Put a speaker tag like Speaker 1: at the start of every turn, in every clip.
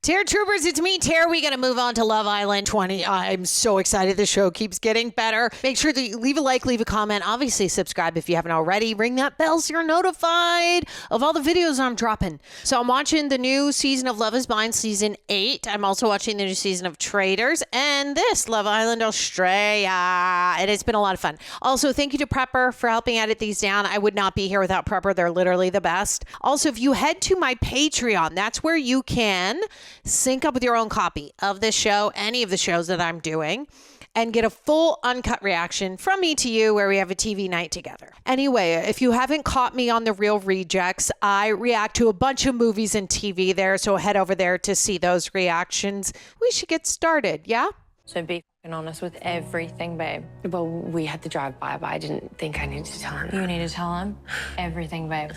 Speaker 1: Tara Troopers, it's me, Tara. We got to move on to Love Island 20. I'm so excited. The show keeps getting better. Make sure that you leave a like, leave a comment. Obviously, subscribe if you haven't already. Ring that bell so you're notified of all the videos I'm dropping. So I'm watching the new season of Love is Blind, season 8. I'm also watching the new season of Traitors and this Love Island Australia. And it's been a lot of fun. Also, thank you to Prepper for helping edit these down. I would not be here without Prepper. They're literally the best. Also, if you head to my Patreon, that's where you can sync up with your own copy of this show, any of the shows that I'm doing, and get a full uncut reaction from me to you where we have a TV night together. Anyway, if you haven't caught me on The Real Rejects, I react to a bunch of movies and TV there, so head over there to see those reactions. We should get started, yeah?
Speaker 2: So be f***ing honest with everything, babe.
Speaker 3: Well, we had to drive by, but I didn't think I needed to tell him.
Speaker 2: You need to tell him everything, babe.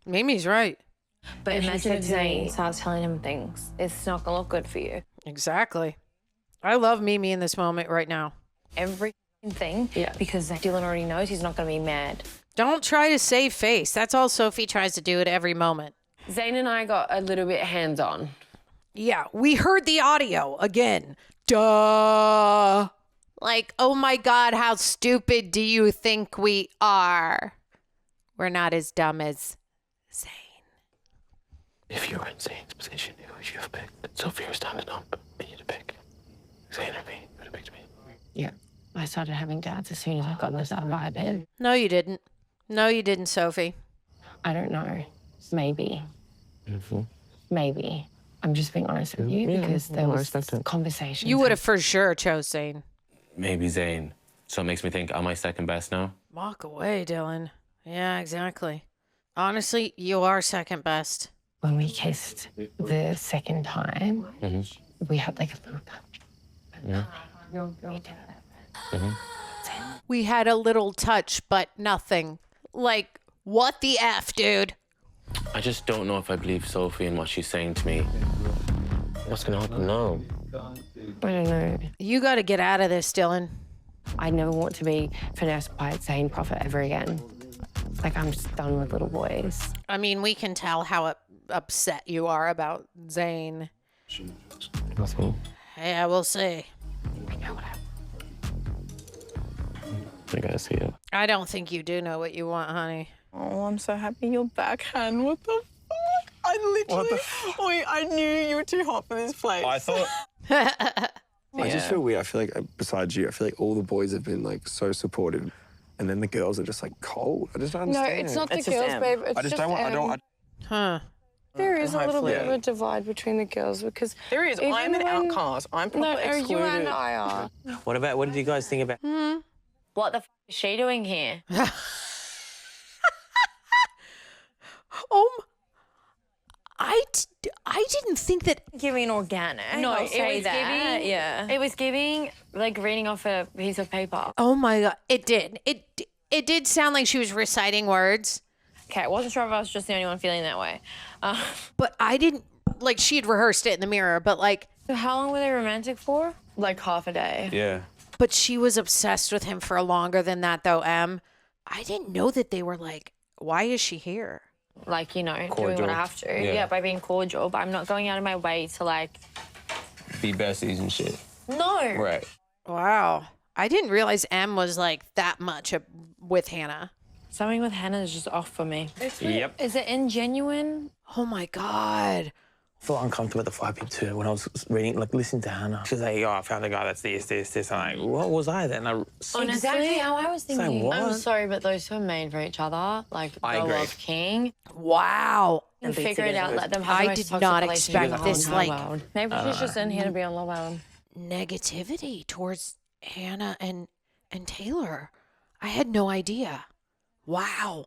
Speaker 1: Mimi's right.
Speaker 2: But
Speaker 3: If he
Speaker 2: imagine if
Speaker 3: said to me-
Speaker 2: Zane starts telling him things. It's not going to look good for you.
Speaker 1: Exactly. I love Mimi in this moment right now.
Speaker 2: Every thing,
Speaker 3: Yeah.
Speaker 2: because Dylan already knows he's not going to be mad.
Speaker 1: Don't try to save face. That's all Sophie tries to do at every moment.
Speaker 3: Zane and I got a little bit hands-on.
Speaker 1: Yeah, we heard the audio again. Duh. Like, oh my God, how stupid do you think we are? We're not as dumb as Zane.
Speaker 4: If you were in Zane's position, who would you have picked? Sophie was standing up, and you'd have picked Zane or me. Would have picked me.
Speaker 3: Yeah. I started having doubts as soon as I got this out of my bed.
Speaker 1: No, you didn't. No, you didn't, Sophie.
Speaker 3: I don't know. Maybe.
Speaker 4: Mm-hmm.
Speaker 3: Maybe. I'm just being honest with you because there
Speaker 4: I
Speaker 3: was
Speaker 4: respect it.
Speaker 3: conversations.
Speaker 1: You would have for sure chose Zane.
Speaker 4: Maybe Zane. So it makes me think, am I second best now?
Speaker 1: Walk away, Dylan. Yeah, exactly. Honestly, you are second best.
Speaker 3: When we kissed the second time, we had like a little touch.
Speaker 4: Yeah.
Speaker 3: We did that.
Speaker 1: We had a little touch, but nothing. Like, what the F, dude?
Speaker 4: I just don't know if I believe Sophie and what she's saying to me. What's gonna happen now?
Speaker 3: I don't know.
Speaker 1: You got to get out of this, Dylan.
Speaker 3: I never want to be finessed by Zane Prophet ever again. Like, I'm just done with little boys.
Speaker 1: I mean, we can tell how upset you are about Zane.
Speaker 4: Nothing.
Speaker 1: Yeah, we'll see.
Speaker 4: I gotta see it.
Speaker 1: I don't think you do know what you want, honey.
Speaker 5: Oh, I'm so happy you're backhand. What the fuck? I literally... Wait, I knew you were too hot for this place.
Speaker 6: I thought...
Speaker 5: I
Speaker 6: just feel weird. I feel like, besides you, I feel like all the boys have been, like, so supportive. And then the girls are just, like, cold. I just don't
Speaker 7: No,
Speaker 6: understand.
Speaker 7: it's not the
Speaker 5: It's just
Speaker 7: girls,
Speaker 5: Em.
Speaker 7: babe. It's
Speaker 6: I just don't want... I don't...
Speaker 1: Huh.
Speaker 7: There is a little bit of
Speaker 6: Yeah.
Speaker 7: a divide between the girls because
Speaker 5: There is.
Speaker 7: even
Speaker 5: I'm an
Speaker 7: when-
Speaker 5: outcast. I'm
Speaker 7: No,
Speaker 5: proper excluded.
Speaker 7: you and I are.
Speaker 6: What did you guys think about...
Speaker 2: What the f is she doing here?
Speaker 1: I didn't think that.
Speaker 2: Giving organic.
Speaker 7: No,
Speaker 2: I'll
Speaker 7: it
Speaker 2: say
Speaker 7: was
Speaker 2: that.
Speaker 7: giving- yeah.
Speaker 2: It was giving, like, reading off a piece of paper.
Speaker 1: Oh my God, it did. It did sound like she was reciting words,
Speaker 2: Okay, I wasn't sure if I was just the only one feeling that way.
Speaker 1: but I didn't. Like, she had rehearsed it in the mirror, but like,
Speaker 2: So how long were they romantic for?
Speaker 7: Like half a day.
Speaker 6: Yeah.
Speaker 1: but she was obsessed with him for longer than that, though. I didn't know that they were like. Why is she here?
Speaker 2: Like, you know, doing
Speaker 6: Cordial.
Speaker 2: what I have to.
Speaker 6: Yeah.
Speaker 2: Yeah, by being cordial, but I'm not going out of my way to, like...
Speaker 6: Be besties and shit.
Speaker 2: No.
Speaker 6: Right.
Speaker 1: Wow, I didn't realize M was like that much with Hannah.
Speaker 2: Something with Hannah is just off for me.
Speaker 6: Yep.
Speaker 2: Is it ingenuine?
Speaker 1: Oh my God.
Speaker 8: I felt uncomfortable at the vibing too when I was reading, like listening to Hannah. She's like, "Yo, I found a guy that's this." I'm like, what was I then?
Speaker 2: Exactly how I was thinking.
Speaker 8: what?
Speaker 2: I'm sorry, but those two are made for each other. Like,
Speaker 6: I
Speaker 2: the
Speaker 6: agree.
Speaker 2: Love King.
Speaker 1: Wow.
Speaker 2: And
Speaker 8: be
Speaker 2: figure it out.
Speaker 8: together.
Speaker 2: Let them have the
Speaker 1: I
Speaker 2: most
Speaker 1: did
Speaker 2: toxic
Speaker 1: not
Speaker 2: relationship
Speaker 1: expect
Speaker 2: in the
Speaker 1: this,
Speaker 2: whole
Speaker 1: like-
Speaker 2: entire world. Maybe she's just in here to be on Love Island.
Speaker 1: Negativity towards Hannah and Taylor. I had no idea. Wow.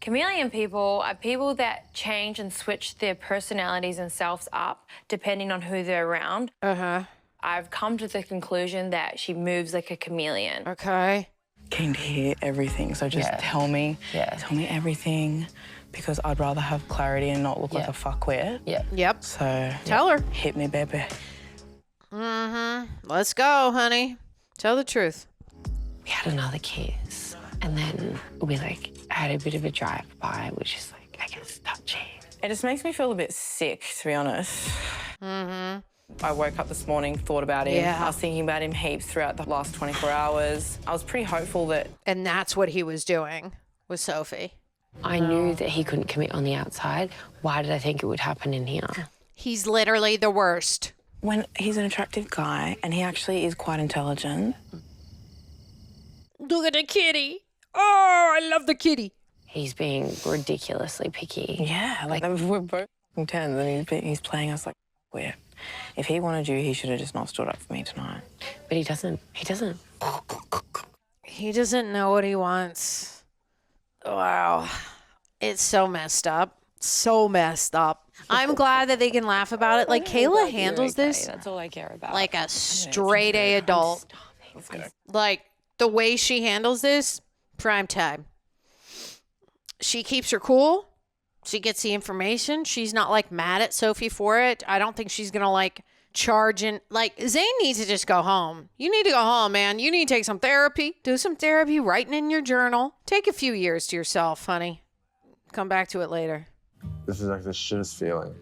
Speaker 2: Chameleon people are people that change and switch their personalities and selves up depending on who they're around.
Speaker 1: Uh-huh.
Speaker 2: I've come to the conclusion that she moves like a chameleon.
Speaker 1: Okay.
Speaker 5: Keen to hear everything, so just tell me.
Speaker 3: Yeah.
Speaker 5: Tell me everything, because I'd rather have clarity and not look like a fuckwit.
Speaker 3: Yeah.
Speaker 1: Yep.
Speaker 5: So
Speaker 1: Tell her.
Speaker 5: hit me, baby.
Speaker 1: Let's go, honey. Tell the truth.
Speaker 3: We had another kiss, and then we like had a bit of a drive-by, which is like, I guess, touchy.
Speaker 5: It just makes me feel a bit sick, to be honest.
Speaker 7: I woke up this morning, thought about him.
Speaker 1: Yeah.
Speaker 7: I was thinking about him heaps throughout the last 24 hours. I was pretty hopeful that...
Speaker 1: And that's what he was doing with Sophie.
Speaker 3: I knew that he couldn't commit on the outside. Why did I think it would happen in here?
Speaker 1: He's literally the worst.
Speaker 7: When he's an attractive guy and he actually is quite intelligent.
Speaker 1: Look at the kitty. Oh, I love the kitty.
Speaker 3: He's being ridiculously picky.
Speaker 7: Yeah, like we're both 10s and he's playing us like we're... If he wanted you, he should have just not stood up for me tonight.
Speaker 3: But he doesn't. He doesn't.
Speaker 1: He doesn't know what he wants. Wow. It's so messed up. So messed up. I'm glad that they can laugh about it. Like, Kayla handles this
Speaker 3: That's all I care about.
Speaker 1: like a straight A adult. Like, the way she handles this, prime time. She keeps her cool. She gets the information. She's not, like, mad at Sophie for it. I don't think she's going to, like, charge in. Like, Zane needs to just go home. You need to go home, man. You need to take some therapy. Do some therapy, writing in your journal. Take a few years to yourself, honey. Come back to it later.
Speaker 6: This is like the shittest feeling.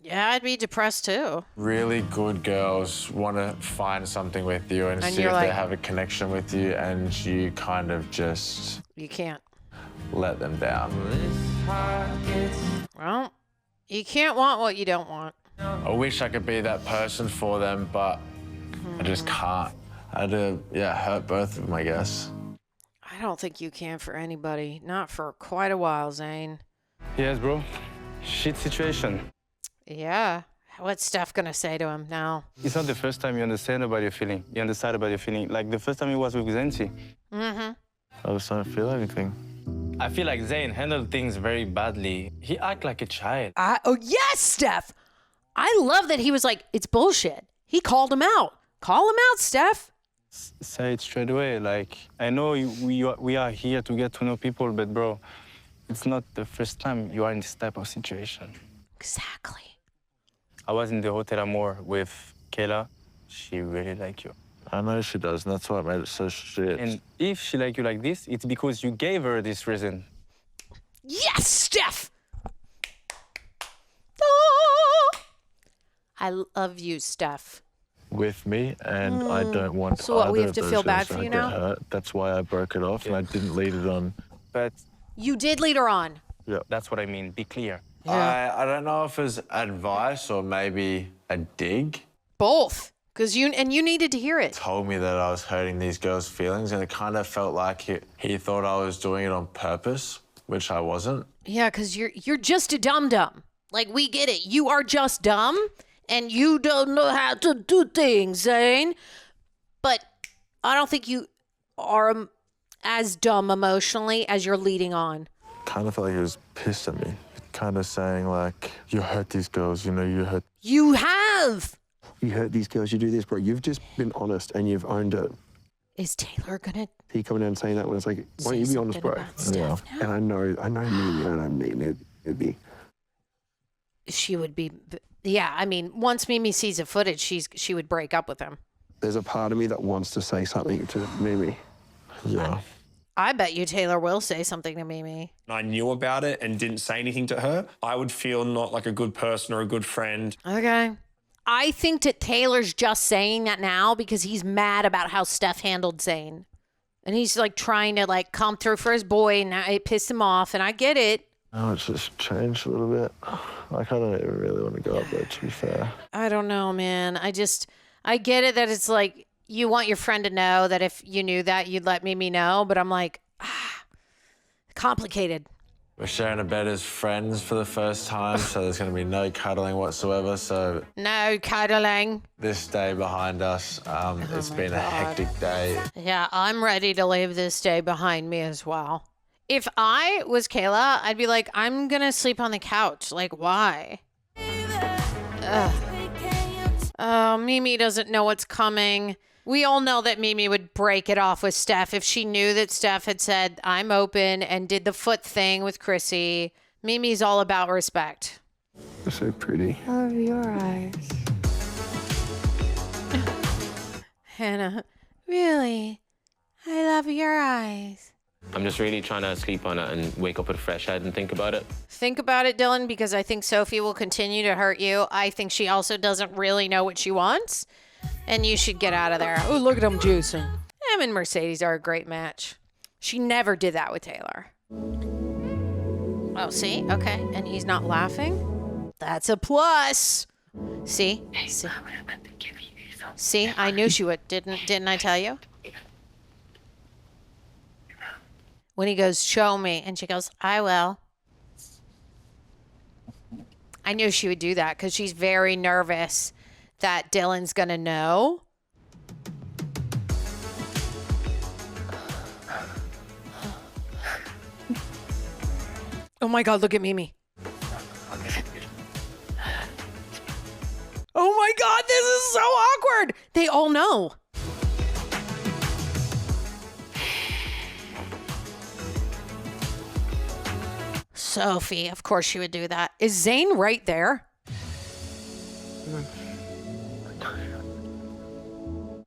Speaker 1: Yeah, I'd be depressed, too.
Speaker 6: Really good girls want to find something with you and see
Speaker 1: you're
Speaker 6: if
Speaker 1: like-
Speaker 6: they have a connection with you, and you kind of just
Speaker 1: You can't.
Speaker 6: let them down.
Speaker 1: Well, you can't want what you don't want.
Speaker 6: I wish I could be that person for them, but I just can't. I had to, hurt both of them, I guess.
Speaker 1: I don't think you can for anybody. Not for quite a while, Zane.
Speaker 9: Yes, bro. Shit situation.
Speaker 1: Yeah. What's Steph gonna say to him now?
Speaker 9: It's not the first time you understand about your feeling. You understand about your feeling. Like the first time he was with Zancy.
Speaker 1: Mm-hmm.
Speaker 6: I was trying to feel anything.
Speaker 9: I feel like Zane handled things very badly. He act like a child.
Speaker 1: Oh, yes, Steph. I love that he was like, it's bullshit. He called him out. Call him out, Steph.
Speaker 9: Say it straight away. Like, I know we are here to get to know people, but bro, it's not the first time you are in this type of situation.
Speaker 1: Exactly.
Speaker 9: I was in the Hotel Amor with Kayla. She really likes you.
Speaker 6: I know she does, and that's why I made it so shit.
Speaker 9: And if she like you like this, it's because you gave her this reason.
Speaker 1: Yes, Steph. Oh, I love you, Steph.
Speaker 6: With me, and I don't want
Speaker 1: So what, we
Speaker 6: either
Speaker 1: have to
Speaker 6: of
Speaker 1: feel
Speaker 6: those
Speaker 1: bad
Speaker 6: girls
Speaker 1: for
Speaker 6: to
Speaker 1: you
Speaker 6: get
Speaker 1: now?
Speaker 6: hurt. That's why I broke it off, and I didn't lead it on.
Speaker 9: But
Speaker 1: You did lead her on.
Speaker 6: Yeah.
Speaker 9: that's what I mean. Be clear.
Speaker 6: I don't know if it's advice or maybe a dig.
Speaker 1: Both. Because you needed to hear it.
Speaker 6: Told me that I was hurting these girls' feelings, and it kind of felt like he thought I was doing it on purpose, which I wasn't.
Speaker 1: Yeah, because you're just a dum-dum. Like, we get it. You are just dumb, and you don't know how to do things, Zane. But I don't think you are as dumb emotionally as you're leading on.
Speaker 6: Kind of felt like he was pissed at me. Kind of saying, like, you hurt these girls, you know, you hurt these girls, you do this, bro. You've just been honest, and you've owned it.
Speaker 1: Is Taylor gonna
Speaker 6: He coming down and saying that when it's like, why don't you be honest, bro?
Speaker 1: Steph now?
Speaker 6: And I know me, and I mean it'd be.
Speaker 1: She would be, yeah, I mean, once Mimi sees the footage, she would break up with him.
Speaker 6: There's a part of me that wants to say something to Mimi. Yeah.
Speaker 1: I bet you Taylor will say something to Mimi.
Speaker 10: I knew about it and didn't say anything to her, I would feel not like a good person or a good friend.
Speaker 1: Okay. I think that Taylor's just saying that now because he's mad about how Steph handled Zane. And he's like trying to like come through for his boy, and now it pissed him off, and I get it.
Speaker 6: Oh, it's just changed a little bit. Like, I don't even really want to go up there, to be fair.
Speaker 1: I don't know, man. I get it that it's like you want your friend to know that if you knew that, you'd let Mimi know. But I'm like, complicated.
Speaker 6: We're sharing a bed as friends for the first time, so there's going to be no cuddling whatsoever. So
Speaker 1: No cuddling.
Speaker 6: this day behind us, it's been a hectic day.
Speaker 1: Yeah, I'm ready to leave this day behind me as well. If I was Kayla, I'd be like, I'm going to sleep on the couch. Like, why? Ugh. Oh, Mimi doesn't know what's coming. We all know that Mimi would break it off with Steph if she knew that Steph had said, I'm open, and did the foot thing with Chrissy. Mimi's all about respect.
Speaker 6: You're so pretty.
Speaker 3: I love your eyes.
Speaker 1: Hannah, really? I love your eyes.
Speaker 4: I'm just really trying to sleep on it and wake up with a fresh head and think about it.
Speaker 1: Think about it, Dylan, because I think Sophie will continue to hurt you. I think she also doesn't really know what she wants, and you should get out of there. Oh, look at him juicing. Him and Mercedes are a great match. She never did that with Taylor. Oh, see? Okay. And he's not laughing? That's a plus. See? See? See? I knew she would. Didn't I tell you? When he goes, show me. And she goes, I will. I knew she would do that because she's very nervous that Dylan's going to know. Oh my God, look at Mimi. Oh my God, this is so awkward. They all know. Sophie, of course she would do that. Is Zane right there?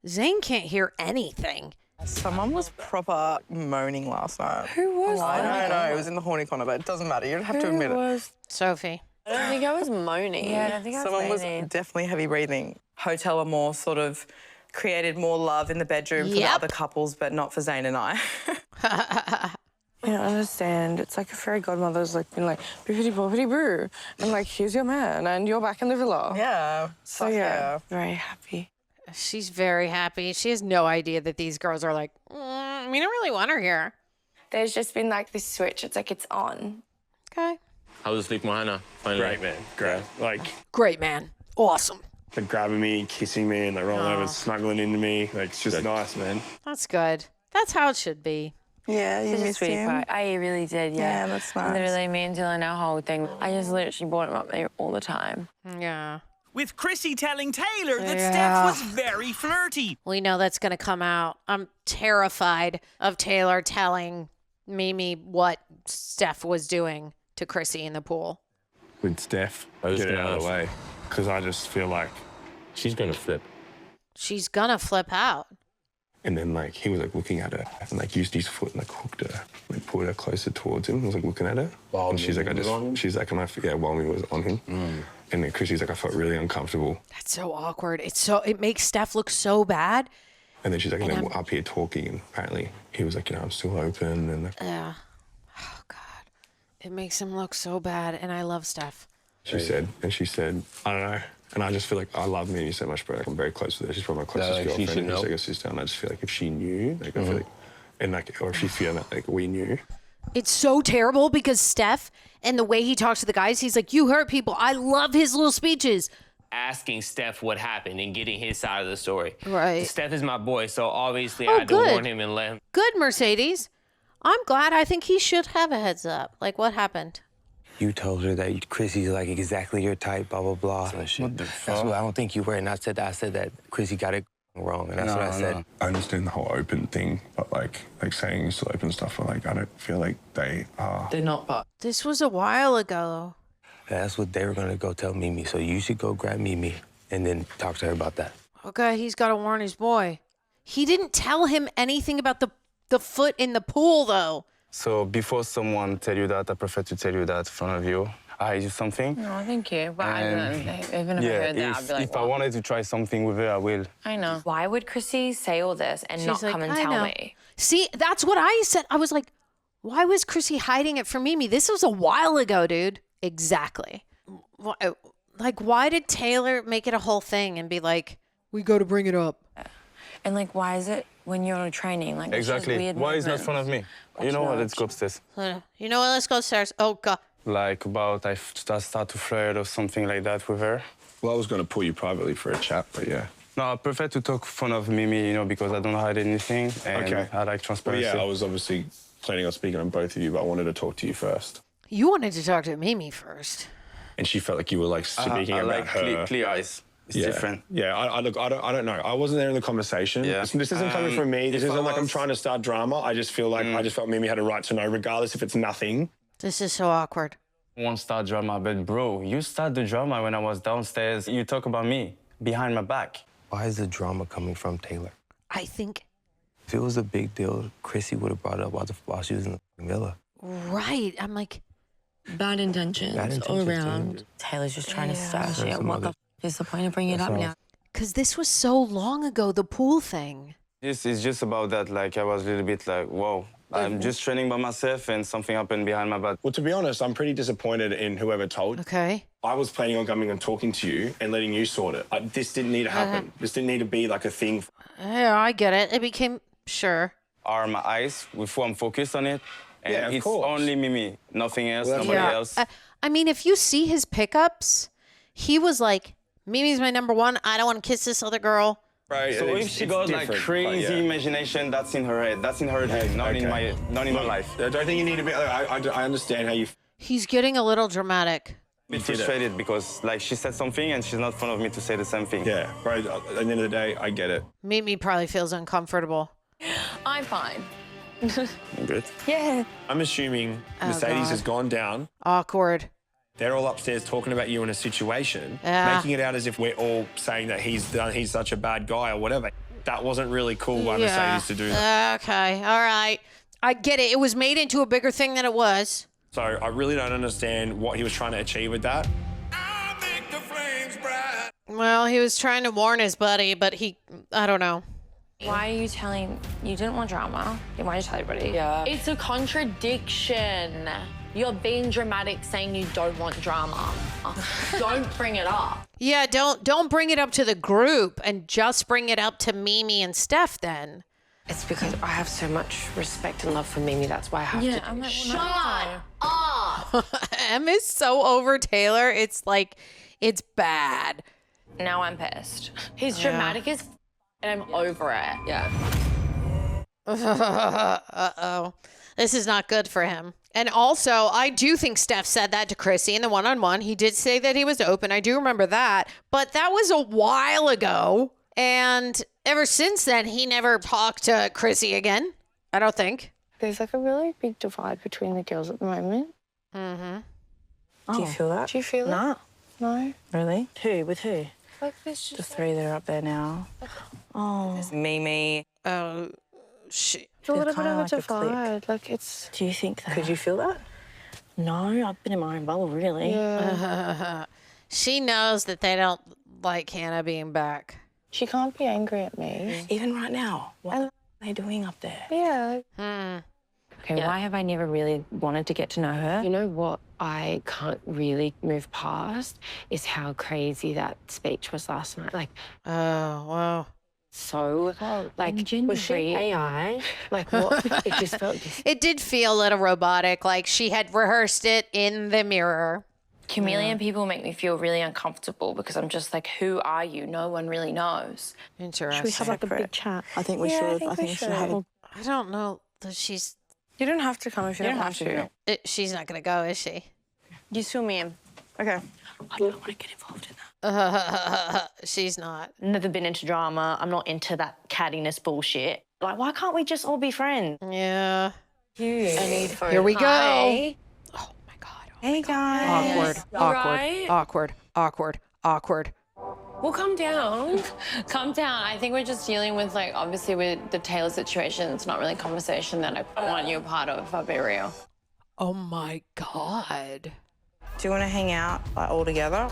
Speaker 1: Zane can't hear anything.
Speaker 7: Someone was proper moaning last night.
Speaker 3: Who was
Speaker 7: I
Speaker 3: that?
Speaker 7: don't know. It was in the horny corner, but it doesn't matter. You don't have to admit it.
Speaker 1: Sophie.
Speaker 3: I don't think I was moaning. Yeah, I don't think I was
Speaker 7: Someone was
Speaker 3: moaning.
Speaker 7: definitely heavy breathing. Hotel Amor sort of created more love in the bedroom for the other couples, but not for Zane and I.
Speaker 3: I don't understand. It's like a fairy godmother's like being like, bippity boppity boo. And like, here's your man, and you're back in the villa.
Speaker 7: Yeah.
Speaker 3: So yeah, very happy.
Speaker 1: She's very happy. She has no idea that these girls are like, we don't really want her here.
Speaker 3: There's just been like this switch. It's like it's on.
Speaker 1: Okay.
Speaker 4: How was the sleep, Mohana? Finally.
Speaker 10: Great, man. Great. Like
Speaker 1: Great, man. Awesome.
Speaker 10: like grabbing me, kissing me, and like rolling over, snuggling into me. Like it's just nice, man.
Speaker 1: That's good. That's how it should be.
Speaker 7: Yeah, you
Speaker 3: It's a
Speaker 7: missed
Speaker 3: sweet
Speaker 7: him.
Speaker 3: part. I really did, yeah.
Speaker 7: Yeah, that's nice.
Speaker 3: Literally, me and Dylan, our whole thing. I just literally brought him up there all the time.
Speaker 1: Yeah.
Speaker 11: With Chrissy telling Taylor that
Speaker 1: Yeah.
Speaker 11: Steph was very flirty.
Speaker 1: We know that's going to come out. I'm terrified of Taylor telling Mimi what Steph was doing to Chrissy in the pool.
Speaker 6: With Steph,
Speaker 4: I was
Speaker 6: get it
Speaker 4: gonna
Speaker 6: out of the
Speaker 4: ask.
Speaker 6: way. Because I just feel like...
Speaker 4: She's gonna flip.
Speaker 1: She's going to flip out.
Speaker 6: And then, like, he was, like, looking at her and, like, used his foot and, like, hooked her. Like, pulled her closer towards him and was, like, looking at her.
Speaker 4: While
Speaker 6: and she's like,
Speaker 4: Mimi was on him?
Speaker 6: She's like, while Mimi was on him. And then Chrissy's like, I felt really uncomfortable.
Speaker 1: That's so awkward. It makes Steph look so bad.
Speaker 6: And then she's like, and then we're up here talking, and apparently he was like, I'm still open. And like,
Speaker 1: Yeah. Oh, God. It makes him look so bad, and I love Steph.
Speaker 6: she said, I don't know. And I just feel like I love Mimi so much, bro. Like, I'm very close with her. She's probably my closest
Speaker 4: like, she
Speaker 6: girlfriend.
Speaker 4: should
Speaker 6: And she's
Speaker 4: know.
Speaker 6: like a sister. And I just feel like if she knew, like, I feel like, and like, or if she feel that, like, we knew.
Speaker 1: It's so terrible because Steph and the way he talks to the guys, he's like, you hurt people. I love his little speeches.
Speaker 12: Asking Steph what happened and getting his side of the story.
Speaker 1: Right.
Speaker 12: Steph is my boy, so obviously
Speaker 1: Oh,
Speaker 12: I had to
Speaker 1: good.
Speaker 12: warn him and let him.
Speaker 1: Good, Mercedes. I'm glad. I think he should have a heads up. Like, what happened?
Speaker 8: You told her that Chrissy's like exactly your type, blah, blah, blah.
Speaker 9: What the fuck?
Speaker 8: That's what I don't think you were. And I said that Chrissy got it wrong. And that's what I said.
Speaker 6: I understand the whole open thing, but like saying you still open stuff, but like, I don't feel like they are.
Speaker 7: They're not but.
Speaker 1: This was a while ago.
Speaker 8: That's what they were going to go tell Mimi. So you should go grab Mimi and then talk to her about that.
Speaker 1: Okay, he's got to warn his boy. He didn't tell him anything about the foot in the pool, though.
Speaker 9: So before someone tell you that, I prefer to tell you that in front of you. I do something.
Speaker 3: No, thank you. But I don't know. Even if I
Speaker 9: Yeah,
Speaker 3: heard that, I'd be like,
Speaker 9: if I wanted to try something with her, I will.
Speaker 3: I know. Why would Chrissy say all this and
Speaker 1: She's
Speaker 3: not
Speaker 1: like,
Speaker 3: come and
Speaker 1: I
Speaker 3: tell
Speaker 1: know.
Speaker 3: me?
Speaker 1: See, that's what I said. I was like, why was Chrissy hiding it from Mimi? This was a while ago, dude. Exactly. Like, why did Taylor make it a whole thing and be like, we got to bring it up?
Speaker 3: And like, why is it when you're on training? Like, it's just
Speaker 9: Exactly.
Speaker 3: weird
Speaker 9: Why is not in
Speaker 3: movements.
Speaker 9: front of me? You know what? Let's go upstairs.
Speaker 1: You know what? Let's go upstairs. Oh, God.
Speaker 9: Like about I start to flirt or something like that with her.
Speaker 6: Well, I was going to pull you privately for a chat, but yeah.
Speaker 9: No, I prefer to talk in front of Mimi, you know, because I don't hide anything and
Speaker 6: Okay.
Speaker 9: I like
Speaker 6: Well,
Speaker 9: transparency.
Speaker 6: yeah, I was obviously planning on speaking on both of you, but I wanted to talk to you first.
Speaker 1: You wanted to talk to Mimi first.
Speaker 6: And she felt like you were like speaking
Speaker 9: I
Speaker 6: about
Speaker 9: like
Speaker 6: her.
Speaker 9: clear eyes. It's different.
Speaker 6: Yeah, I don't know. I wasn't there in the conversation.
Speaker 9: Yeah.
Speaker 6: This isn't coming from me. This
Speaker 9: if I
Speaker 6: isn't like I'm
Speaker 9: was-
Speaker 6: trying to start drama. I just feel like I just felt Mimi had a right to know, regardless if it's nothing.
Speaker 1: This is so awkward.
Speaker 9: I won't start drama, but bro, you start the drama when I was downstairs. You talk about me behind my back.
Speaker 8: Why is the drama coming from Taylor?
Speaker 1: I think
Speaker 8: If it was a big deal, Chrissy would have brought it up while she was in the villa.
Speaker 1: Right. I'm like,
Speaker 7: Bad intentions, all around.
Speaker 8: Too.
Speaker 7: Taylor's just trying to start shit. What the is the point of bringing it up now?
Speaker 1: because this was so long ago, the pool thing.
Speaker 9: It's just about that, like, I was a little bit like, whoa, I'm just training by myself and something happened behind my back.
Speaker 10: Well, to be honest, I'm pretty disappointed in whoever told.
Speaker 1: Okay.
Speaker 10: I was planning on coming and talking to you and letting you sort it. This didn't need to happen. This didn't need to be like a thing.
Speaker 1: Yeah, I get it. It became, sure.
Speaker 9: Are my eyes with who I'm focused on it. And
Speaker 10: Yeah, of
Speaker 9: it's
Speaker 10: course.
Speaker 9: only Mimi, nothing else,
Speaker 10: Well,
Speaker 9: nobody else.
Speaker 1: I mean, if you see his pickups, he was like, Mimi's my number one. I don't want to kiss this other girl.
Speaker 10: Right.
Speaker 9: So if she got like crazy imagination, that's in her head. That's in her head, not in my life.
Speaker 10: I don't think you need to be. I understand how you.
Speaker 1: He's getting a little dramatic.
Speaker 9: A bit frustrated because like she said something and she's not in front of me to say the same thing.
Speaker 10: Yeah, right. At the end of the day, I get it.
Speaker 1: Mimi probably feels uncomfortable.
Speaker 2: I'm fine.
Speaker 10: Good.
Speaker 2: Yeah.
Speaker 10: I'm assuming Mercedes has gone down.
Speaker 1: Awkward.
Speaker 10: They're all upstairs talking about you in a situation,
Speaker 1: Yeah.
Speaker 10: making it out as if we're all saying that he's such a bad guy or whatever. That wasn't really cool by Mercedes to do that.
Speaker 1: Okay, all right. I get it. It was made into a bigger thing than it was.
Speaker 10: So I really don't understand what he was trying to achieve with that.
Speaker 1: Well, he was trying to warn his buddy, but I don't know.
Speaker 2: Why are you telling... You didn't want drama. Then why did you tell everybody?
Speaker 7: Yeah.
Speaker 2: It's a contradiction. You're being dramatic saying you don't want drama. Don't bring it up.
Speaker 1: Yeah, don't bring it up to the group and just bring it up to Mimi and Steph then.
Speaker 3: It's because I have so much respect and love for Mimi. That's why I have to.
Speaker 2: I'm like,
Speaker 3: Shut
Speaker 2: up.
Speaker 1: Em is so over Taylor. It's like, it's bad.
Speaker 2: Now I'm pissed. He's dramatic as and I'm over it.
Speaker 3: Yeah.
Speaker 1: Uh-oh. This is not good for him. And also, I do think Steph said that to Chrissy in the one-on-one. He did say that he was open. I do remember that. But that was a while ago. And ever since then, he never talked to Chrissy again. I don't think.
Speaker 3: There's like a really big divide between the girls at the moment.
Speaker 1: Mm-hmm.
Speaker 7: Do you feel that?
Speaker 3: Do you feel
Speaker 7: No.
Speaker 3: it? No.
Speaker 7: Really? Who? With who?
Speaker 3: Like this.
Speaker 7: The three that are up there now. Oh. Mimi.
Speaker 1: Oh, shit.
Speaker 3: It's a little bit
Speaker 7: kinda
Speaker 3: of a
Speaker 7: like a clique.
Speaker 3: divide. Like it's.
Speaker 7: Do you think that? Could you feel that? No, I've been in my own bubble, really.
Speaker 3: Yeah.
Speaker 1: She knows that they don't like Hannah being back.
Speaker 3: She can't be angry at me.
Speaker 7: Even right now. What are they doing up there?
Speaker 3: Yeah.
Speaker 13: Okay, why have I never really wanted to get to know her? You know what I can't really move past is how crazy that speech was last night. Like,
Speaker 1: oh, wow.
Speaker 13: So, like, was she AI? Like, what? It just felt...
Speaker 1: It did feel a little robotic, like she had rehearsed it in the mirror.
Speaker 2: Chameleon people make me feel really uncomfortable because I'm just like, who are you? No one really knows.
Speaker 1: Interesting.
Speaker 3: Should we have like a big chat?
Speaker 7: I think we should. I think we should have.
Speaker 1: I don't know that she's...
Speaker 3: You don't have to come if you don't want to.
Speaker 1: She's not going to go, is she?
Speaker 3: You still me in. Okay.
Speaker 7: I don't want to get involved in that.
Speaker 1: She's not.
Speaker 13: Never been into drama. I'm not into that cattiness bullshit. Like, why can't we just all be friends?
Speaker 1: Yeah.
Speaker 3: Here
Speaker 1: we go.
Speaker 13: Hi.
Speaker 1: Oh, my God.
Speaker 3: Hey, guys.
Speaker 1: Awkward.
Speaker 2: Well, calm down. Calm down. I think we're just dealing with, like, obviously with the Taylor situation. It's not really a conversation that I want you a part of, I'll be real.
Speaker 1: Oh, my God.
Speaker 7: Do you want to hang out like all together?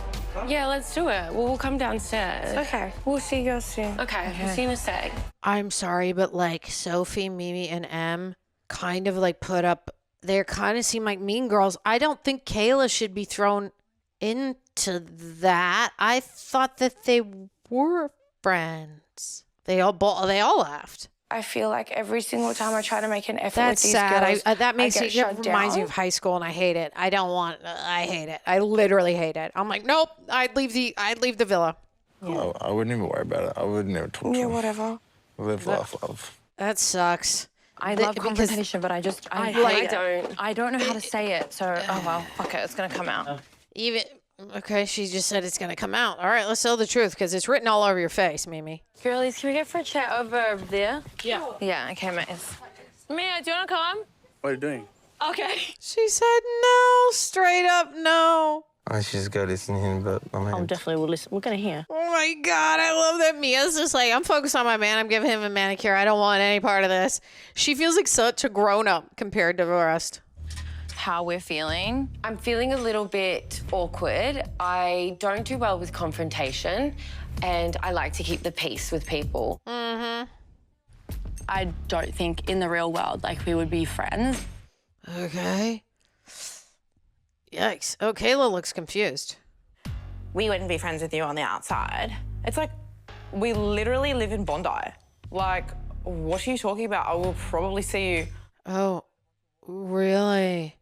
Speaker 2: Yeah, let's do it. We'll come downstairs.
Speaker 3: Okay. We'll see you soon.
Speaker 2: Okay. We'll see you in a sec.
Speaker 1: I'm sorry, but, like, Sophie, Mimi, and Em kind of, like, they kind of seem like mean girls. I don't think Kayla should be thrown into that. I thought that they were friends. They all laughed.
Speaker 3: I feel like every single time I try to make an effort
Speaker 1: That's
Speaker 3: with these
Speaker 1: sad.
Speaker 3: girls,
Speaker 1: That makes
Speaker 3: I
Speaker 1: it
Speaker 3: get shut
Speaker 1: reminds me
Speaker 3: down.
Speaker 1: of high school, and I hate it. I hate it. I literally hate it. I'm like, nope. I'd leave the villa.
Speaker 6: Yeah. I wouldn't even worry about it. I would never talk to
Speaker 3: Yeah,
Speaker 6: him.
Speaker 3: whatever.
Speaker 6: Live, laugh, love.
Speaker 1: That sucks.
Speaker 2: I love confrontation, but I don't know how to say it. So, oh well, fuck it. It's gonna come out.
Speaker 1: Okay, she just said it's gonna come out. All right, let's tell the truth because it's written all over your face, Mimi.
Speaker 2: Girlies, can we go for a chat over there? Yeah. Yeah, okay, mate. Mia, do you want to come?
Speaker 9: What are you doing?
Speaker 2: Okay.
Speaker 1: She said no, straight up no.
Speaker 8: I should just go listen to him, but I mean...
Speaker 5: I'll definitely will listen. We're going to hear.
Speaker 1: Oh my God, I love that Mia's just like, I'm focused on my man. I'm giving him a manicure. I don't want any part of this. She feels like such a grown-up compared to the rest.
Speaker 13: How we're feeling. I'm feeling a little bit awkward. I don't do well with confrontation, and I like to keep the peace with people.
Speaker 1: Mm-hmm.
Speaker 5: I don't think in the real world, like, we would be friends.
Speaker 1: Okay. Yikes. Oh, Kayla looks confused.
Speaker 7: We wouldn't be friends with you on the outside. It's like, we literally live in Bondi. Like, what are you talking about? I will probably see you.
Speaker 1: Oh, really?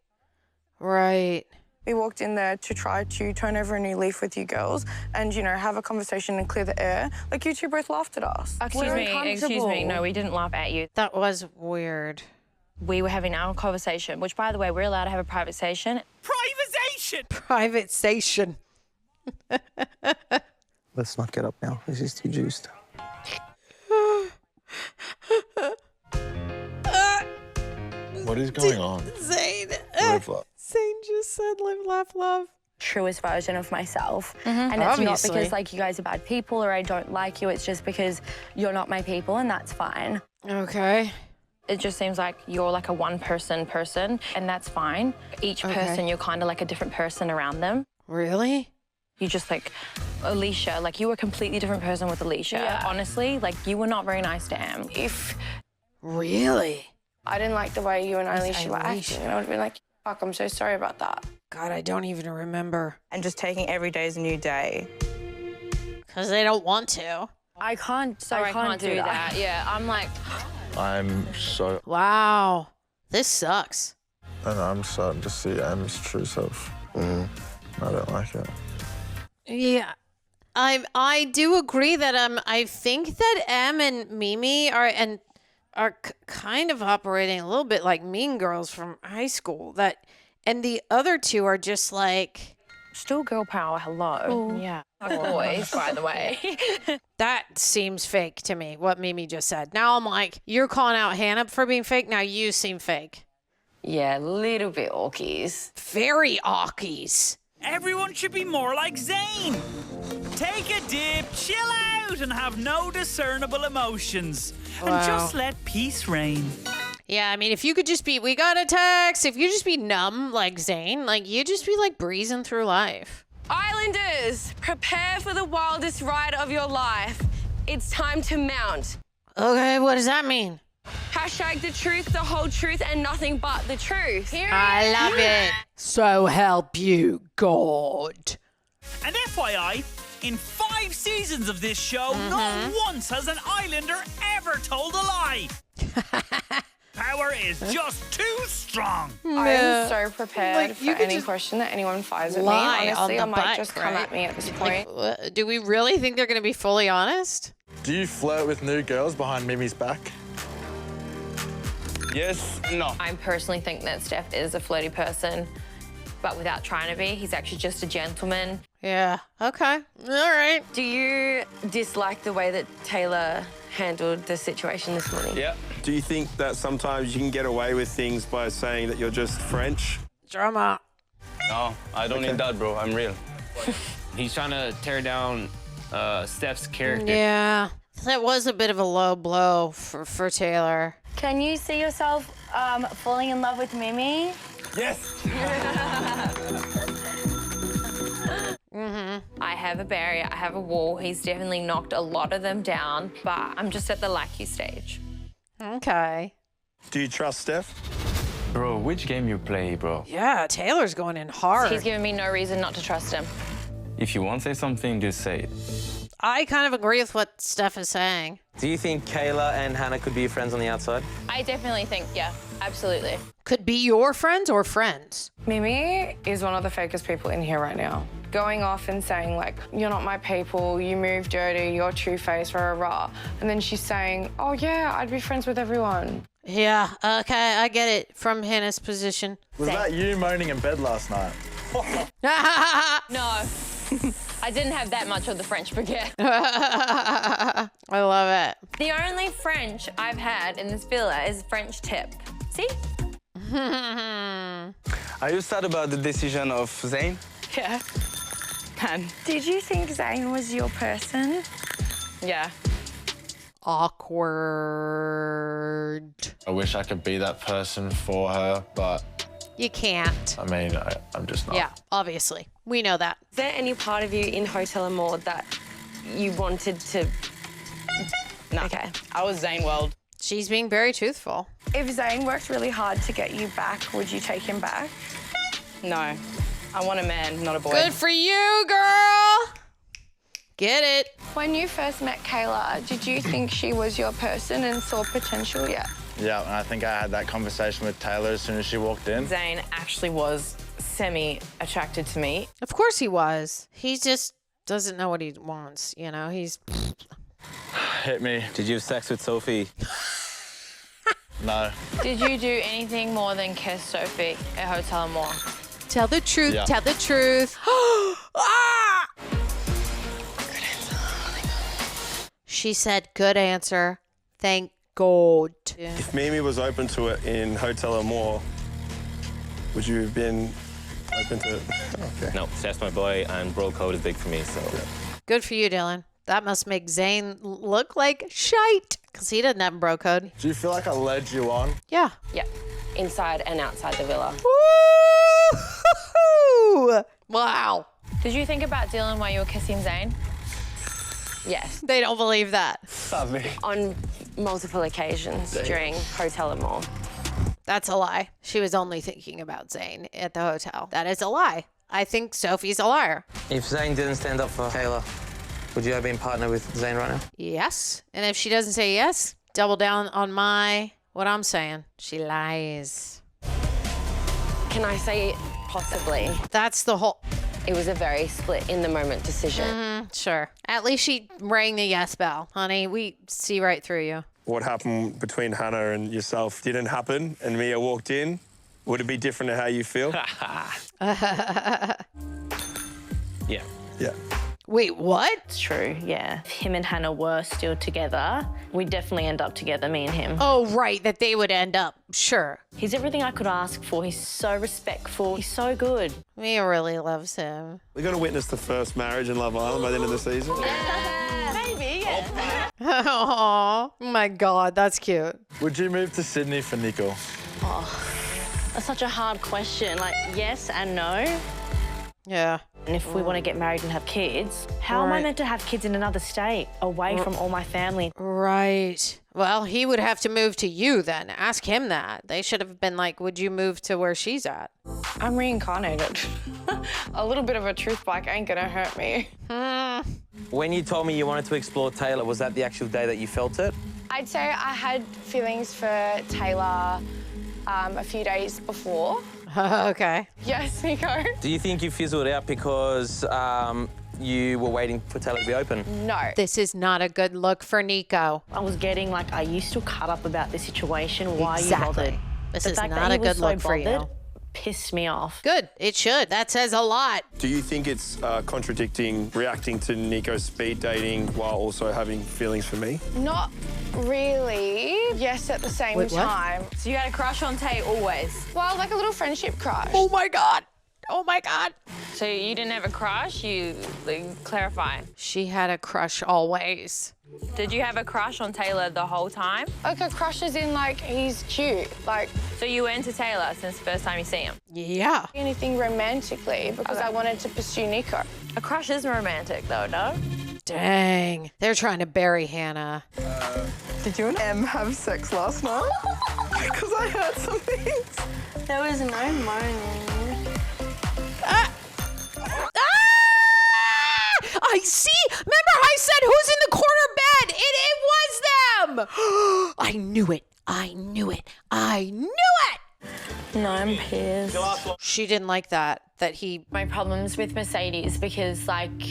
Speaker 1: Right.
Speaker 3: We walked in there to try to turn over a new leaf with you girls and, you know, have a conversation and clear the air. Like, you two both laughed at us.
Speaker 13: Excuse me. No, we didn't laugh at you.
Speaker 1: That was weird.
Speaker 13: We were having our conversation, which, by the way, we're allowed to have a private station.
Speaker 11: Privatization!
Speaker 1: Private station.
Speaker 8: Let's not get up now. This is too juiced.
Speaker 14: What is going on?
Speaker 1: Zane.
Speaker 14: Live, love.
Speaker 1: Zane just said live, laugh, love.
Speaker 5: Truest version of myself.
Speaker 13: Mm-hmm.
Speaker 5: And it's not
Speaker 1: Obviously.
Speaker 5: because, like, you guys are bad people or I don't like you. It's just because you're not my people, and that's fine.
Speaker 1: Okay.
Speaker 13: It just seems like you're like a one-person person, and that's fine. Each person, you're kind of like a different person around them.
Speaker 1: Really?
Speaker 13: You just like, Alicia, like you were a completely different person with Alicia.
Speaker 5: Yeah.
Speaker 13: Honestly, like you were not very nice to Em.
Speaker 1: Really?
Speaker 3: I didn't like the way you and
Speaker 1: Miss
Speaker 3: Alicia were
Speaker 1: Alicia.
Speaker 3: acting. And I would have been like, fuck, I'm so sorry about that.
Speaker 1: God, I don't even remember.
Speaker 7: And just taking every day as a new day.
Speaker 1: Because they don't want to.
Speaker 5: I can't
Speaker 13: So I can't do that. Yeah, I'm like...
Speaker 14: I'm so...
Speaker 1: Wow. This sucks.
Speaker 14: And I'm starting to see Em's true self. I don't like it.
Speaker 1: Yeah. I do agree that I think that Em and Mimi are kind of operating a little bit like mean girls from high school. And the other two are just like...
Speaker 13: Still girl power, hello.
Speaker 5: Ooh.
Speaker 13: Yeah. Boys, by the way.
Speaker 1: That seems fake to me, what Mimi just said. Now I'm like, you're calling out Hannah for being fake? Now you seem fake.
Speaker 13: Yeah, a little bit orkies.
Speaker 1: Very awkies.
Speaker 11: Everyone should be more like Zane. Take a dip, chill out, and have no discernible emotions.
Speaker 1: Wow.
Speaker 11: And just let peace reign.
Speaker 1: Yeah, I mean, if you could just be, we got a text, if you just be numb like Zane, like you just be like breezing through life.
Speaker 15: Islanders, prepare for the wildest ride of your life. It's time to mount.
Speaker 1: Okay, what does that mean?
Speaker 15: Hashtag the truth, the whole truth, and nothing but the truth.
Speaker 1: I love it. So help you, God.
Speaker 11: And FYI, in 5 seasons of this show, not once has an Islander ever told a lie. Power is just too strong.
Speaker 3: I'm so prepared
Speaker 1: Like,
Speaker 3: for
Speaker 1: you could
Speaker 3: any
Speaker 1: just
Speaker 3: question that anyone fires at me.
Speaker 1: lie on
Speaker 3: Honestly,
Speaker 1: the
Speaker 3: I might
Speaker 1: butt,
Speaker 3: just come
Speaker 1: right?
Speaker 3: at me at this point.
Speaker 1: Do we really think they're going to be fully honest?
Speaker 14: Do you flirt with new girls behind Mimi's back?
Speaker 8: Yes, no.
Speaker 13: I personally think that Steph is a flirty person, but without trying to be. He's actually just a gentleman.
Speaker 1: Yeah, okay. All right.
Speaker 15: Do you dislike the way that Taylor handled the situation this morning?
Speaker 10: Yeah. Do you think that sometimes you can get away with things by saying that you're just French?
Speaker 1: Drama.
Speaker 8: No, I don't need that, bro. I'm real.
Speaker 12: He's trying to tear down Steph's character.
Speaker 1: Yeah, that was a bit of a low blow for Taylor.
Speaker 5: Can you see yourself falling in love with Mimi?
Speaker 8: Yes.
Speaker 13: I have a barrier, I have a wall. He's definitely knocked a lot of them down, but I'm just at the like you stage.
Speaker 1: Okay.
Speaker 10: Do you trust Steph?
Speaker 9: Bro, which game you play, bro?
Speaker 1: Yeah, Taylor's going in hard.
Speaker 13: He's given me no reason not to trust him.
Speaker 9: If you want to say something, just say it.
Speaker 1: I kind of agree with what Steph is saying.
Speaker 8: Do you think Kayla and Hannah could be friends on the outside?
Speaker 13: I definitely think, yeah, absolutely.
Speaker 1: Could be your friends or friends.
Speaker 3: Mimi is one of the fakest people in here right now. Going off and saying, like, you're not my people, you move dirty, you're two-faced, rah-rah-rah. And then she's saying, oh, yeah, I'd be friends with everyone.
Speaker 1: Yeah, okay, I get it from Hannah's position.
Speaker 14: Was that you moaning in bed last night?
Speaker 13: No, I didn't have that much of the French baguette.
Speaker 1: I love it.
Speaker 13: The only French I've had in this villa is French tip. See?
Speaker 8: Are you sad about the decision of Zane?
Speaker 3: Yeah. Can.
Speaker 16: Did you think Zane was your person?
Speaker 3: Yeah.
Speaker 1: Awkward.
Speaker 14: I wish I could be that person for her, but
Speaker 1: You can't.
Speaker 14: I mean, I'm just not.
Speaker 1: Yeah, obviously. We know that.
Speaker 13: Is there any part of you in Hotel Amor that you wanted to...
Speaker 3: No.
Speaker 13: Okay.
Speaker 3: I was Zane World.
Speaker 1: She's being very truthful.
Speaker 16: If Zane worked really hard to get you back, would you take him back?
Speaker 3: No. I want a man, not a boy.
Speaker 1: Good for you, girl. Get it.
Speaker 16: When you first met Kayla, did you think she was your person and saw potential yet?
Speaker 14: Yeah, and I think I had that conversation with Taylor as soon as she walked in.
Speaker 7: Zane actually was semi-attracted to me.
Speaker 1: Of course he was. He just doesn't know what he wants, you know? He's...
Speaker 14: Hit me.
Speaker 8: Did you have sex with Sophie?
Speaker 14: No.
Speaker 2: Did you do anything more than kiss Sophie at Hotel Amor?
Speaker 1: Tell the truth,
Speaker 14: Yeah.
Speaker 1: tell the truth. Ah! She said, good answer. Thank God.
Speaker 6: If Mimi was open to it in Hotel Amor, would you have been open to it? Okay.
Speaker 12: No, Steph's my boy, and bro code is big for me, so.
Speaker 1: Good for you, Dylan. That must make Zane look like shite, because he doesn't have a bro code.
Speaker 14: Do you feel like I led you on?
Speaker 1: Yeah.
Speaker 13: Yeah. Inside and outside the villa.
Speaker 1: Woo! Wow.
Speaker 2: Did you think about Dylan while you were kissing Zane?
Speaker 13: Yes.
Speaker 1: They don't believe that.
Speaker 14: Not me.
Speaker 13: On multiple occasions during Hotel Amor.
Speaker 1: That's a lie. She was only thinking about Zane at the hotel. That is a lie. I think Sophie's a liar.
Speaker 8: If Zane didn't stand up for Kayla, would you have been partner with Zane right now?
Speaker 1: Yes. And if she doesn't say yes, double down on what I'm saying. She lies.
Speaker 13: Can I say possibly?
Speaker 1: That's the whole...
Speaker 13: It was a very split-in-the-moment decision.
Speaker 1: Sure. At least she rang the yes bell. Honey, we see right through you.
Speaker 6: What happened between Hannah and yourself didn't happen, and Mia walked in. Would it be different to how you feel?
Speaker 12: Yeah.
Speaker 6: Yeah.
Speaker 1: Wait, what?
Speaker 17: It's true, yeah. If him and Hannah were still together, we'd definitely end up together, me and him.
Speaker 1: Oh, right, that they would end up. Sure.
Speaker 17: He's everything I could ask for. He's so respectful. He's so good.
Speaker 1: Mia really loves him.
Speaker 6: We're going to witness the first marriage in Love Island by the end of the season.
Speaker 17: Maybe, yeah.
Speaker 1: Oh my God, that's cute.
Speaker 14: Would you move to Sydney for Nico?
Speaker 17: Oh, that's such a hard question. Like, yes and no.
Speaker 1: Yeah.
Speaker 17: And if we want to get married and have kids, how am I meant to have kids in another state, away from all my family?
Speaker 1: Right. Well, he would have to move to you then. Ask him that. They should have been like, would you move to where she's at?
Speaker 3: I'm reincarnated. A little bit of a truth bike ain't gonna hurt me.
Speaker 8: When you told me you wanted to explore Taylor, was that the actual day that you felt it?
Speaker 16: I'd say I had feelings for Taylor a few days before.
Speaker 1: Okay.
Speaker 16: Yes, Nico.
Speaker 8: Do you think you fizzled out because you were waiting for Taylor to be open?
Speaker 16: No.
Speaker 1: This is not a good look for Nico.
Speaker 17: I was getting like, are you still cut up about this situation? Why
Speaker 1: Exactly.
Speaker 17: are you bothered?
Speaker 1: This
Speaker 17: The
Speaker 1: is
Speaker 17: fact
Speaker 1: not
Speaker 17: that
Speaker 1: a
Speaker 17: he was
Speaker 1: good look
Speaker 17: so
Speaker 1: for you.
Speaker 17: bothered pissed me off.
Speaker 1: Good. It should. That says a lot.
Speaker 6: Do you think it's contradicting reacting to Nico's speed dating while also having feelings for me?
Speaker 16: Not really. Yes, at the same
Speaker 1: Wait, what?
Speaker 16: time.
Speaker 2: So you had a crush on Tay always?
Speaker 16: Well, like a little friendship crush.
Speaker 1: Oh my God. Oh my God.
Speaker 2: So you didn't have a crush? You clarify.
Speaker 1: She had a crush always.
Speaker 2: Did you have a crush on Taylor the whole time?
Speaker 16: Like a crush as in like he's cute. Like
Speaker 2: So you were into Taylor since the first time you see him?
Speaker 1: Yeah.
Speaker 16: anything romantically because I wanted to pursue Nico.
Speaker 2: A crush is romantic though, no?
Speaker 1: Dang. They're trying to bury Hannah.
Speaker 5: Did you and Em have sex last night? Because I heard some things.
Speaker 17: There was no moaning.
Speaker 1: I see. Remember I said who's in the corner bed? It was them. I knew it. I knew it. I knew it.
Speaker 17: No, I'm pissed.
Speaker 1: She didn't like that he...
Speaker 2: My problems with Mercedes because, like,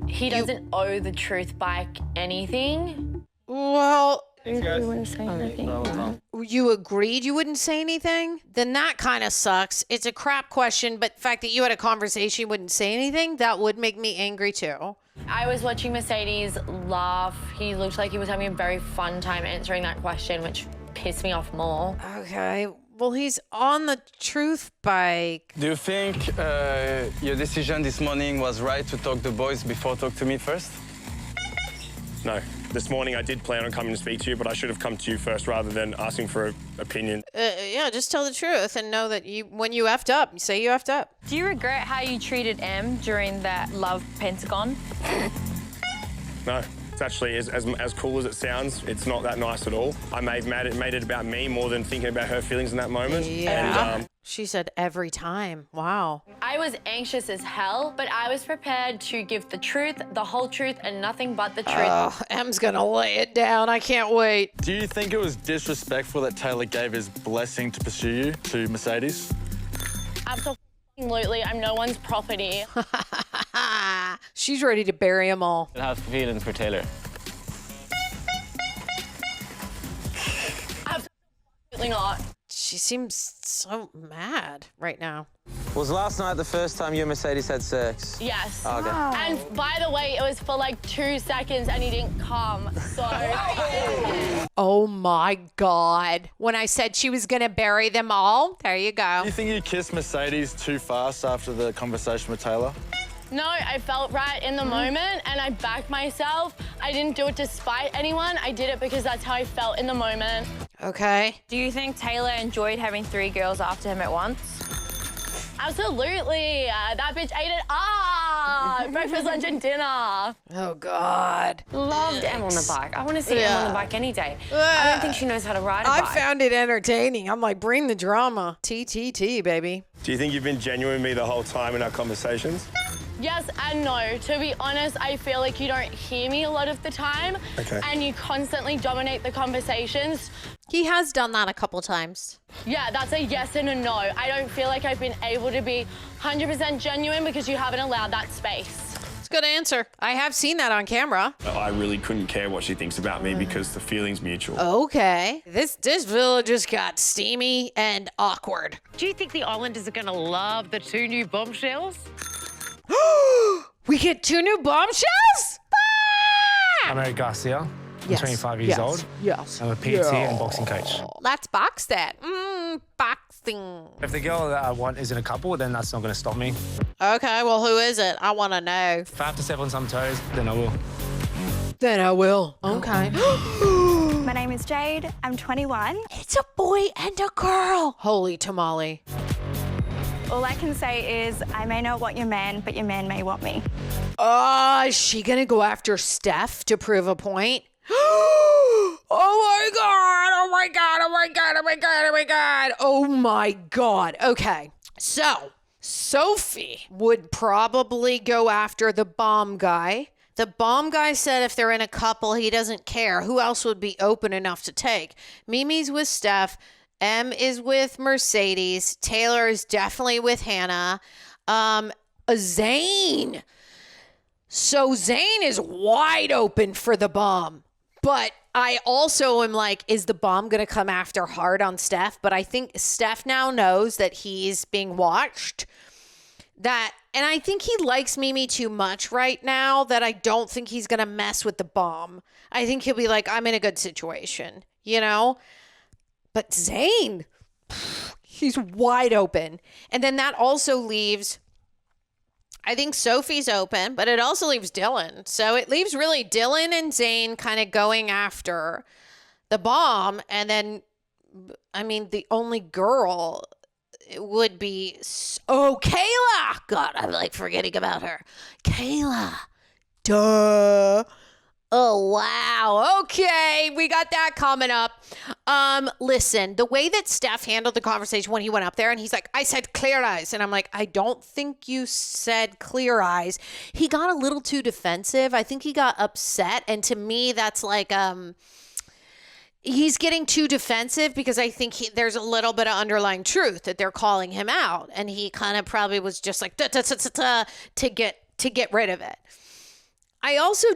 Speaker 2: he doesn't owe the truth bike anything.
Speaker 1: Well...
Speaker 17: We wouldn't say anything.
Speaker 1: You agreed you wouldn't say anything? Then that kind of sucks. It's a crap question, but the fact that you had a conversation, you wouldn't say anything, that would make me angry too.
Speaker 2: I was watching Mercedes laugh. He looked like he was having a very fun time answering that question, which pissed me off more.
Speaker 1: Okay. Well, he's on the truth bike.
Speaker 9: Do you think your decision this morning was right to talk to the boys before talk to me first?
Speaker 10: No. This morning I did plan on coming to speak to you, but I should have come to you first rather than asking for an opinion.
Speaker 1: Yeah, just tell the truth and know that when you effed up, you say you effed up.
Speaker 18: Do you regret how you treated Em during that love pentagon?
Speaker 10: No. It's actually, as cool as it sounds, it's not that nice at all. I may have made it about me more than thinking about her feelings in that moment.
Speaker 1: Yeah.
Speaker 10: And,
Speaker 1: she said every time. Wow.
Speaker 2: I was anxious as hell, but I was prepared to give the truth, the whole truth, and nothing but the truth.
Speaker 1: Oh, Em's gonna lay it down. I can't wait.
Speaker 9: Do you think it was disrespectful that Taylor gave his blessing to pursue you to Mercedes?
Speaker 2: Absolutely. I'm no one's property.
Speaker 1: She's ready to bury them all.
Speaker 12: I have feelings for Taylor.
Speaker 2: Absolutely not.
Speaker 1: She seems so mad right now.
Speaker 8: Was last night the first time you and Mercedes had sex?
Speaker 2: Yes.
Speaker 8: Oh, okay.
Speaker 2: And by the way, it was for like 2 seconds and he didn't come. So.
Speaker 1: Oh my God. When I said she was gonna bury them all, there you go.
Speaker 9: Do you think you kissed Mercedes too fast after the conversation with Taylor?
Speaker 2: No, I felt right in the moment and I backed myself. I didn't do it to spite anyone. I did it because that's how I felt in the moment.
Speaker 1: Okay.
Speaker 18: Do you think Taylor enjoyed having 3 girls after him at once?
Speaker 2: Absolutely. That bitch ate it. Breakfast, lunch, and dinner.
Speaker 1: Oh, God.
Speaker 13: Loved Em on the bike. I want to see Em on the bike any day. I don't think she knows how to ride a
Speaker 1: I
Speaker 13: bike.
Speaker 1: found it entertaining. I'm like, bring the drama. TTT, baby.
Speaker 10: Do you think you've been genuine with me the whole time in our conversations?
Speaker 2: Yes and no. To be honest, I feel like you don't hear me a lot of the time.
Speaker 10: Okay.
Speaker 2: And you constantly dominate the conversations.
Speaker 1: He has done that a couple times.
Speaker 2: Yeah, that's a yes and a no. I don't feel like I've been able to be 100% genuine because you haven't allowed that space.
Speaker 1: It's a good answer. I have seen that on camera.
Speaker 10: I really couldn't care what she thinks about me because the feeling's mutual.
Speaker 1: Okay. This villa just got steamy and awkward.
Speaker 19: Do you think the Islanders are going to love the 2 new bombshells?
Speaker 1: We get 2 new bombshells?
Speaker 20: I'm Gracia. I'm
Speaker 1: Yes.
Speaker 20: 25 years
Speaker 1: Yes.
Speaker 20: old.
Speaker 1: Yes.
Speaker 20: I'm a PT and boxing coach.
Speaker 1: Let's box that. Boxing.
Speaker 20: If the girl that I want is in a couple, then that's not going to stop me.
Speaker 1: Okay, well, who is it? I want to know.
Speaker 20: If I have to step on some toes, then I will.
Speaker 1: Then I will. Okay.
Speaker 21: My name is Jade. I'm 21.
Speaker 1: It's a boy and a girl. Holy tamale.
Speaker 21: All I can say is I may not want your man, but your man may want me.
Speaker 1: Is she gonna go after Steph to prove a point? Oh my God, oh my God, oh my God, oh my God, oh my God. Oh my God. Okay, so Sophie would probably go after the bomb guy. The bomb guy said if they're in a couple, he doesn't care. Who else would be open enough to take? Mimi's with Steph. Em is with Mercedes. Taylor is definitely with Hannah. Zane. So Zane is wide open for the bomb. But I also am like, is the bomb going to come after hard on Steph? But I think Steph now knows that he's being watched. And I think he likes Mimi too much right now that I don't think he's going to mess with the bomb. I think he'll be like, I'm in a good situation, you know? But Zane, he's wide open. And then that also leaves, I think Sophie's open, but it also leaves Dylan. So it leaves really Dylan and Zane kind of going after the bomb. And then, I mean, the only girl would be, Kayla. God, I'm like forgetting about her. Kayla. Duh. Oh, wow. Okay, we got that coming up. Listen, the way that Steph handled the conversation when he went up there and he's like, I said clear eyes. And I'm like, I don't think you said clear eyes. He got a little too defensive. I think he got upset. And to me, that's like, he's getting too defensive because I think there's a little bit of underlying truth that they're calling him out. And he kind of probably was just like, to get rid of it. I also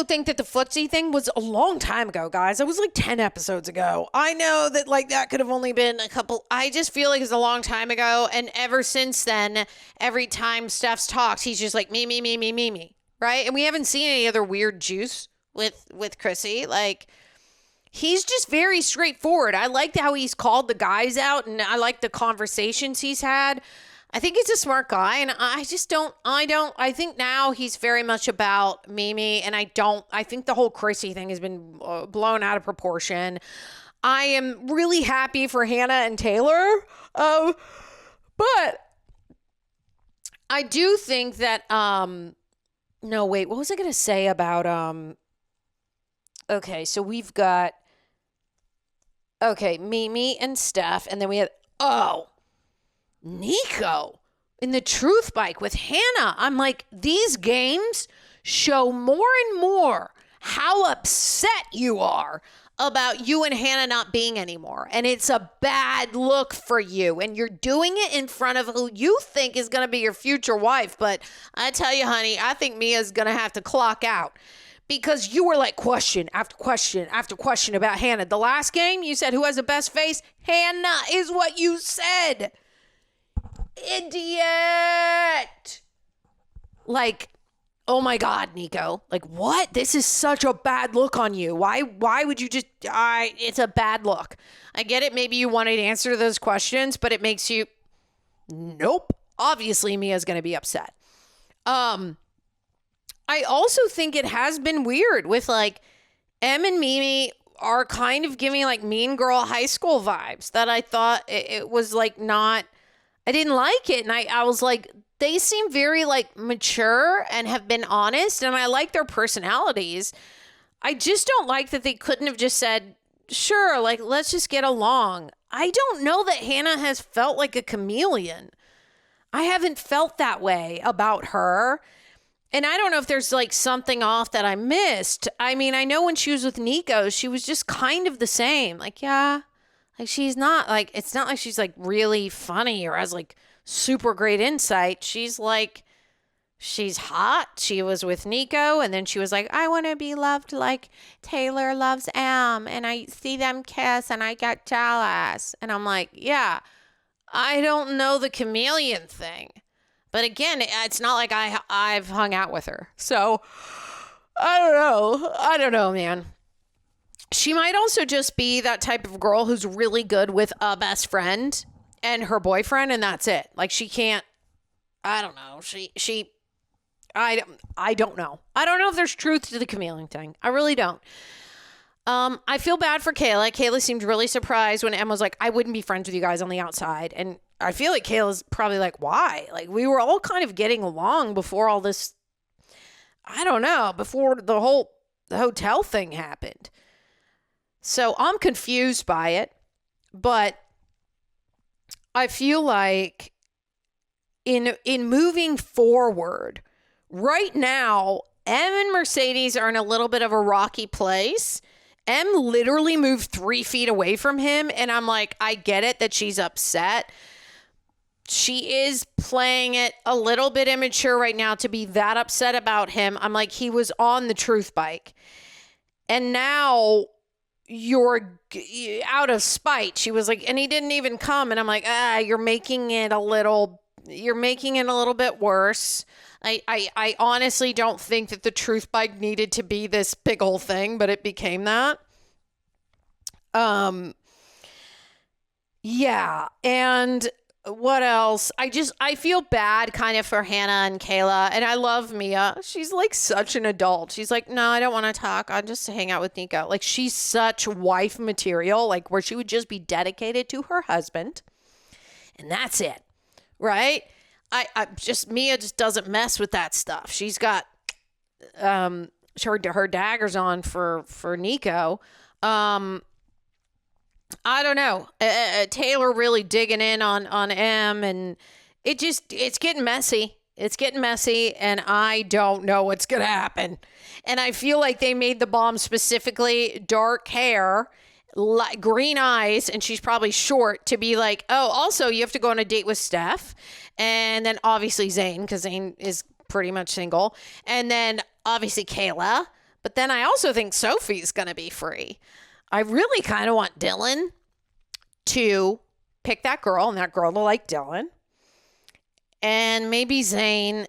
Speaker 1: think that the footsie thing was a long time ago, guys. It was like 10 episodes ago. I know that like that could have only been a couple. I just feel like it's a long time ago. And ever since then, every time Steph's talks, he's just like me, right? And we haven't seen any other weird juice with Chrissy. Like he's just very straightforward. I liked how he's called the guys out, and I like the conversations he's had. I think he's a smart guy, and I think now he's very much about Mimi, and I think the whole Chrissy thing has been blown out of proportion. I am really happy for Hannah and Taylor, but I do think that, no, wait, what was I going to say about, okay, so we've got, Mimi and Steph, and then we had, Nico in the truth bike with Hannah. I'm like, these games show more and more how upset you are about you and Hannah not being anymore. And it's a bad look for you. And you're doing it in front of who you think is going to be your future wife. But I tell you, honey, I think Mia's going to have to clock out. Because you were like question after question after question about Hannah. The last game, you said who has the best face? Hannah is what you said. Idiot. Like, oh my God, Nico. Like, what? This is such a bad look on you. Why would you just, it's a bad look. I get it. Maybe you wanted to answer those questions, but it makes you, nope. Obviously, Mia's going to be upset. I also think it has been weird with like Em and Mimi are kind of giving like Mean Girl high school vibes that I thought it was like not, I didn't like it. And I was like, they seem very like mature and have been honest. And I like their personalities. I just don't like that they couldn't have just said, sure, like, let's just get along. I don't know that Hannah has felt like a chameleon. I haven't felt that way about her. And I don't know if there's like something off that I missed. I mean, I know when she was with Nico, she was just kind of the same. Like, yeah. Like, she's not like, it's not like she's like really funny or has like super great insight. She's like, she's hot. She was with Nico, and then she was like, I want to be loved like Taylor loves Em, and I see them kiss and I get jealous. And I'm like, yeah, I don't know the chameleon thing. But again, it's not like I've hung out with her. So I don't know, man. She might also just be that type of girl who's really good with a best friend and her boyfriend, and that's it. Like, she can't, I don't know. I don't know. I don't know if there's truth to the chameleon thing. I really don't. I feel bad for Kayla. Kayla seemed really surprised when Emma was like, I wouldn't be friends with you guys on the outside. And I feel like Kayla's probably like, why? Like, we were all kind of getting along before all this, I don't know, before the hotel thing happened. So I'm confused by it, but I feel like in moving forward, right now, Em and Mercedes are in a little bit of a rocky place. Em literally moved 3 feet away from him, and I'm like, I get it that she's upset. She is playing it a little bit immature right now to be that upset about him. I'm like, he was on the truth bike. And now you're out of spite. She was like, and he didn't even come. And I'm like, you're making it a little bit worse. I honestly don't think that the truth bike needed to be this big old thing, but it became that. Yeah. And what else? I feel bad kind of for Hannah and Kayla, and I love Mia. She's like such an adult. She's like, no, I don't want to talk. I'll just hang out with Nico. Like, she's such wife material, like where she would just be dedicated to her husband, and that's it. Right? Mia just doesn't mess with that stuff. She's got her daggers on for Nico. I don't know. Taylor really digging in on Em, and it's getting messy. It's getting messy, and I don't know what's going to happen. And I feel like they made the bomb specifically dark hair, green eyes, and she's probably short to be like, oh, also you have to go on a date with Steph. And then obviously Zane, because Zane is pretty much single. And then obviously Kayla. But then I also think Sophie's going to be free. I really kind of want Dylan to pick that girl and that girl to like Dylan. And maybe Zane.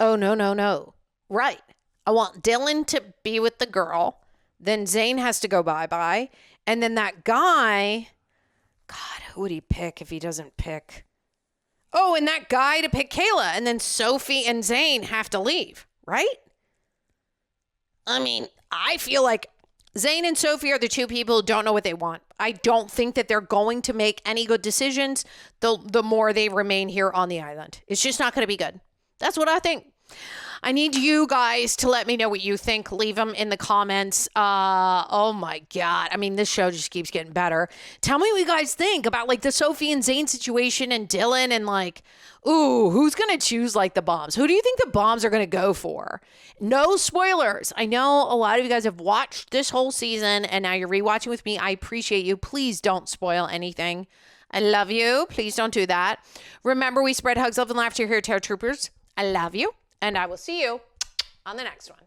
Speaker 1: Oh, no. Right. I want Dylan to be with the girl, Then Zane has to go bye-bye. And then that guy, God, who would he pick if he doesn't pick? Oh, and that guy to pick Kayla. And then Sophie and Zane have to leave, right? I mean, I feel like Zane and Sophie are the two people who don't know what they want. I don't think that they're going to make any good decisions the more they remain here on the island. It's just not going to be good. That's what I think. I need you guys to let me know what you think. Leave them in the comments. Oh my God. I mean, this show just keeps getting better. Tell me what you guys think about like the Sophie and Zane situation and Dylan and like, ooh, who's going to choose like the bombs? Who do you think the bombs are going to go for? No spoilers. I know a lot of you guys have watched this whole season and now you're rewatching with me. I appreciate you. Please don't spoil anything. I love you. Please don't do that. Remember, we spread hugs, love, and laughter here at Terror Troopers. I love you. And I will see you on the next one.